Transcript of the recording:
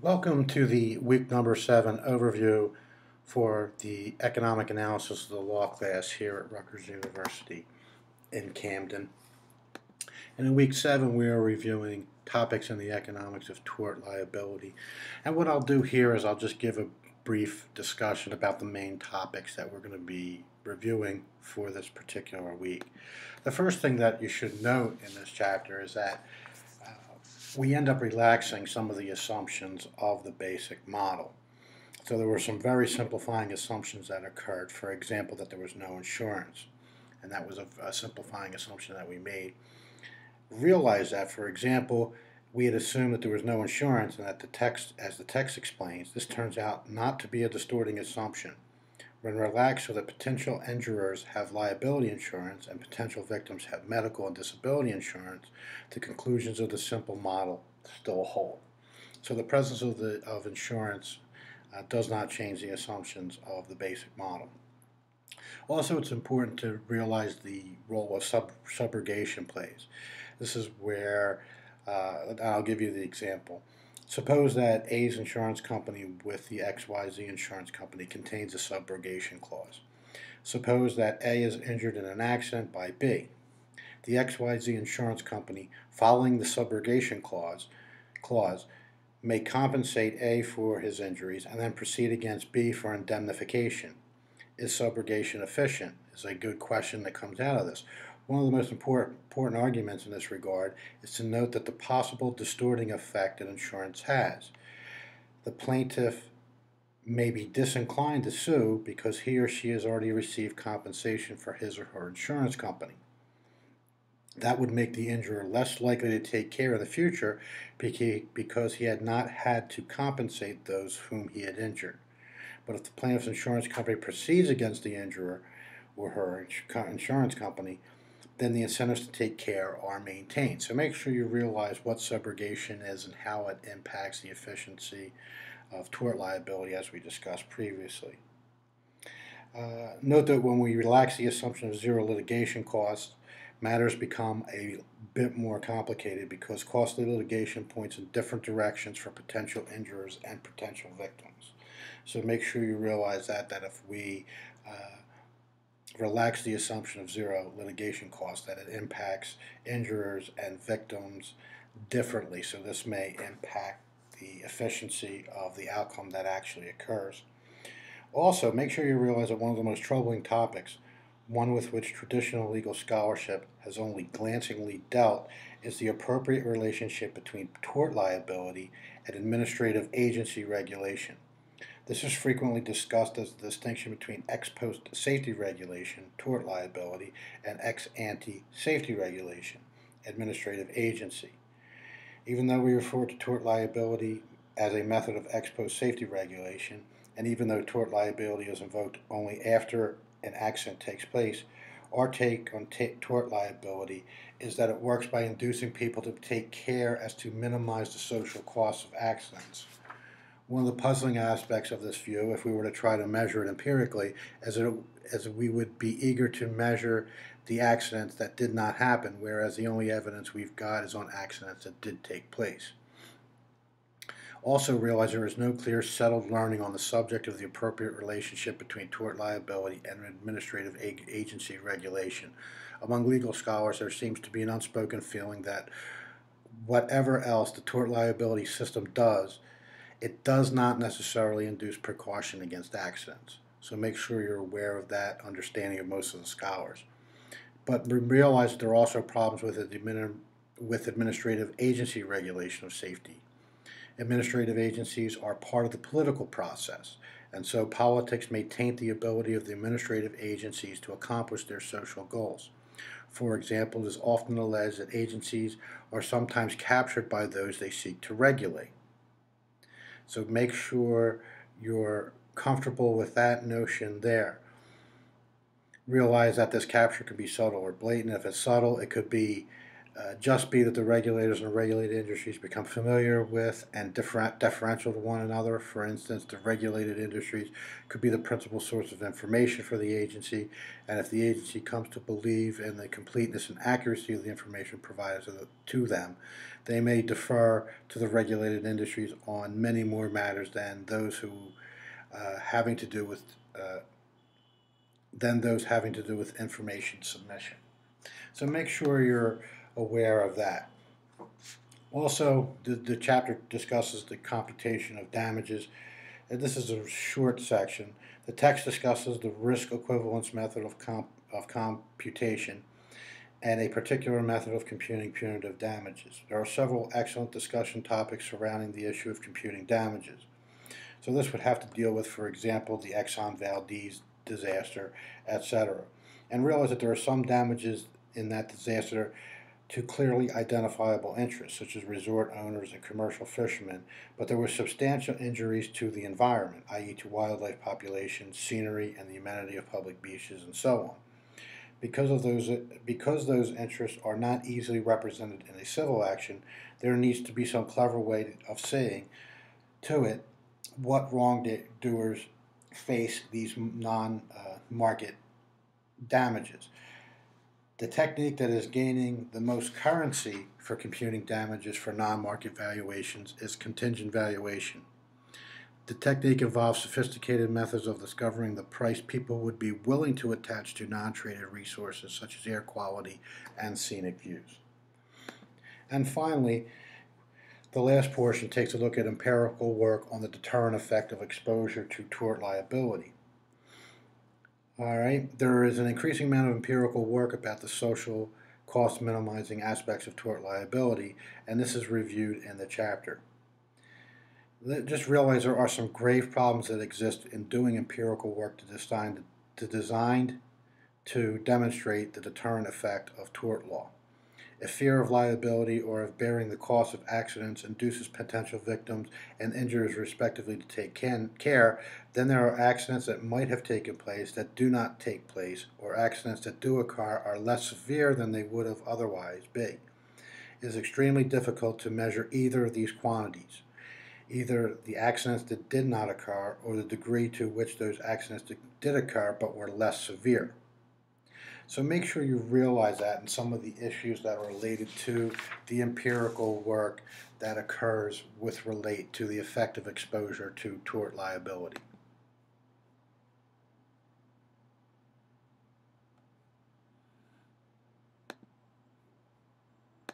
Welcome to the week number 7 overview for the economic analysis of the law class here at Rutgers University in Camden. And in week 7 we are reviewing topics in the economics of tort liability. And what I'll do here is I'll just give a brief discussion about the main topics that we're going to be reviewing for this particular week. The first thing that you should note in this chapter is that we end up relaxing some of the assumptions of the basic model. So there were some very simplifying assumptions that occurred. For example, that there was no insurance, and that was a simplifying assumption that we made. Realize that, for example, we had assumed that there was no insurance, and that the text, as the text explains, this turns out not to be a distorting assumption. When relaxed so that potential injurers have liability insurance and potential victims have medical and disability insurance, the conclusions of the simple model still hold. So the presence of insurance does not change the assumptions of the basic model. Also, it's important to realize the role of subrogation plays. This is where, I'll give you the example. Suppose that A's insurance company with the XYZ insurance company contains a subrogation clause. Suppose that A is injured in an accident by B. The XYZ insurance company, following the subrogation clause, may compensate A for his injuries and then proceed against B for indemnification. Is subrogation efficient? Is a good question that comes out of this. One of the most important arguments in this regard is to note that the possible distorting effect that insurance has. The plaintiff may be disinclined to sue because he or she has already received compensation for his or her insurance company. That would make the injurer less likely to take care in the future because he had not had to compensate those whom he had injured. But if the plaintiff's insurance company proceeds against the injurer or her insurance company, then the incentives to take care are maintained. So make sure you realize what subrogation is and how it impacts the efficiency of tort liability, as we discussed previously. Note that when we relax the assumption of zero litigation costs, matters become a bit more complicated because costly litigation points in different directions for potential injurers and potential victims. So make sure you realize that if we relax the assumption of zero litigation costs, that it impacts injurers and victims differently. So this may impact the efficiency of the outcome that actually occurs. Also, make sure you realize that one of the most troubling topics, one with which traditional legal scholarship has only glancingly dealt, is the appropriate relationship between tort liability and administrative agency regulation. This is frequently discussed as the distinction between ex post safety regulation, tort liability, and ex ante safety regulation, administrative agency. Even though we refer to tort liability as a method of ex post safety regulation, and even though tort liability is invoked only after an accident takes place, our take on tort liability is that it works by inducing people to take care as to minimize the social costs of accidents. One of the puzzling aspects of this view, if we were to try to measure it empirically, is we would be eager to measure the accidents that did not happen, whereas the only evidence we've got is on accidents that did take place. Also realize there is no clear settled learning on the subject of the appropriate relationship between tort liability and administrative agency regulation. Among legal scholars, there seems to be an unspoken feeling that whatever else the tort liability system does, it does not necessarily induce precaution against accidents. So make sure you're aware of that understanding of most of the scholars. But realize that there are also problems with administrative agency regulation of safety. Administrative agencies are part of the political process, and so politics may taint the ability of the administrative agencies to accomplish their social goals. For example, it is often alleged that agencies are sometimes captured by those they seek to regulate. So make sure you're comfortable with that notion there. Realize that this capture can be subtle or blatant. If it's subtle, it could be Just be that the regulators and regulated industries become familiar with and deferential to one another. For instance, the regulated industries could be the principal source of information for the agency, and if the agency comes to believe in the completeness and accuracy of the information provided to them, they may defer to the regulated industries on many more matters than those having to do with information submission. So make sure you're aware of that. Also, the chapter discusses the computation of damages, and this is a short section. The text discusses the risk equivalence method of computation and a particular method of computing punitive damages. There are several excellent discussion topics surrounding the issue of computing damages. So this would have to deal with, for example, the Exxon Valdez disaster, etc. And realize that there are some damages in that disaster to clearly identifiable interests, such as resort owners and commercial fishermen, but there were substantial injuries to the environment, i.e. to wildlife populations, scenery, and the amenity of public beaches, and so on. Because those interests are not easily represented in a civil action, there needs to be some clever way of saying to it what wrongdoers face these non-market damages. The technique that is gaining the most currency for computing damages for non-market valuations is contingent valuation. The technique involves sophisticated methods of discovering the price people would be willing to attach to non-traded resources such as air quality and scenic views. And finally, the last portion takes a look at empirical work on the deterrent effect of exposure to tort liability. All right, there is an increasing amount of empirical work about the social cost minimizing aspects of tort liability, and this is reviewed in the chapter. Just realize there are some grave problems that exist in doing empirical work designed to demonstrate the deterrent effect of tort law. If fear of liability or of bearing the cost of accidents induces potential victims and injurers respectively to take care, then there are accidents that might have taken place that do not take place, or accidents that do occur are less severe than they would have otherwise be. It is extremely difficult to measure either of these quantities, either the accidents that did not occur or the degree to which those accidents did occur but were less severe. So make sure you realize that and some of the issues that are related to the empirical work that occurs relate to the effect of exposure to tort liability.